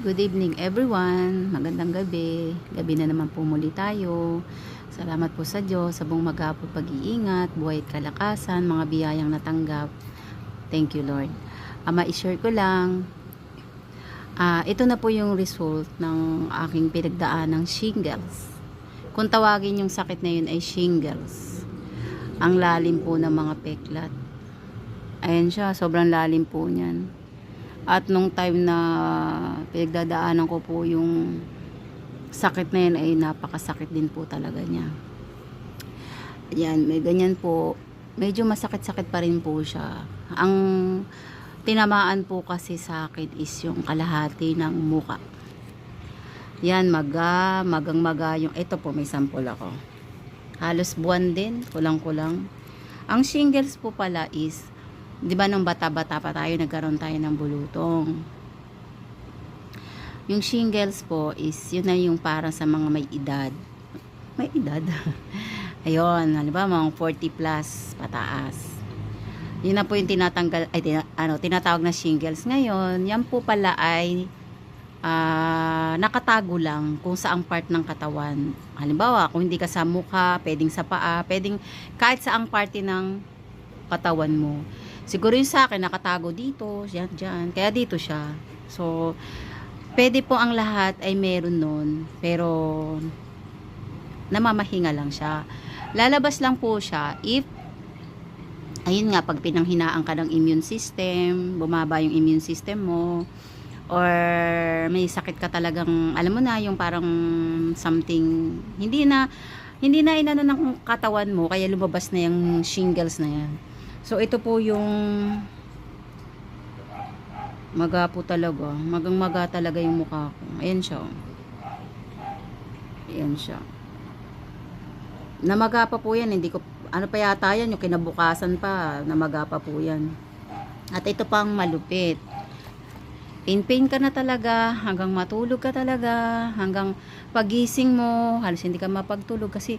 Good evening everyone, magandang gabi. Gabi na naman po muli tayo. Salamat po sa Diyos sa buong maghapon pag-iingat, buhay at kalakasan, mga biyayang natanggap. Thank you Lord. Ma-share ko lang, ito na po yung result ng aking pinagdaan ng shingles. Kung tawagin yung sakit na yun ay shingles. Ang lalim po ng mga peklat. Ayan siya, sobrang lalim po niyan. At nung time na pinagdadaanan ko po yung sakit na yun ay napakasakit din po talaga niya. Ayan, may ganyan po. Medyo masakit-sakit pa rin po siya. Ang tinamaan po kasi sa akin is yung kalahati ng muka. Yan, magang-maga yung, ito po may sample ako. Halos buwan din, kulang-kulang. Ang shingles po pala is, di ba nung bata-bata pa tayo, nagkaroon tayo ng bulutong. Yung shingles po is, yun na yung para sa mga may edad. May edad? Ayun, halimbawa mga 40 plus pataas. Yun na po yung tinatanggal, ay, tinatawag na shingles. Ngayon, yan po pala ay nakatago lang kung saang part ng katawan. Halimbawa, kung hindi ka sa mukha, pwedeng sa paa, pwedeng kahit saang parte ng katawan mo. Siguro yung sa akin, nakatago dito, dyan. Kaya dito siya. So, pwede po ang lahat ay meron nun. Pero, namamahinga lang siya. Lalabas lang po siya if, ayun nga, pag pinanghinaan ka ng immune system, bumaba yung immune system mo, or may sakit ka talagang, alam mo na, yung parang something, hindi na inano ng katawan mo, kaya lumabas na yung shingles na yan. So, ito po yung maga po talaga. Magang-maga talaga yung mukha ko. Ayan siya. Ayan siya. Namaga pa po yan. Hindi ko, ano pa yata yan, yung kinabukasan pa. Namaga pa po yan. At ito pang malupit. Pain ka na talaga. Hanggang matulog ka talaga. Hanggang pagising mo. Halos hindi ka mapagtulog. Kasi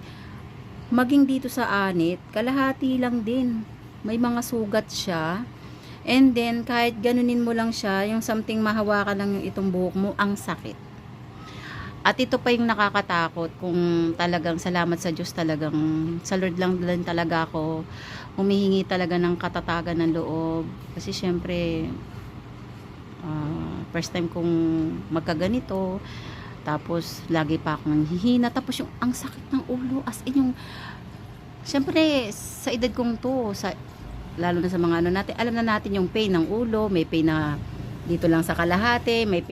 maging dito sa anit, kalahati lang din. May mga sugat siya. And then, kahit ganunin mo lang siya, yung something mahawakan lang yung itong buhok mo, ang sakit. At ito pa yung nakakatakot kung talagang salamat sa Diyos talagang, sa Lord lang din talaga ako humihingi talaga ng katatagan ng loob. Kasi syempre, first time kong magkaganito, tapos lagi pa akong nanghihina, tapos yung ang sakit ng ulo, as in yung, syempre, sa edad kong to, lalo na sa mga ano natin, alam na natin yung pain ng ulo, may pain na dito lang sa kalahati, may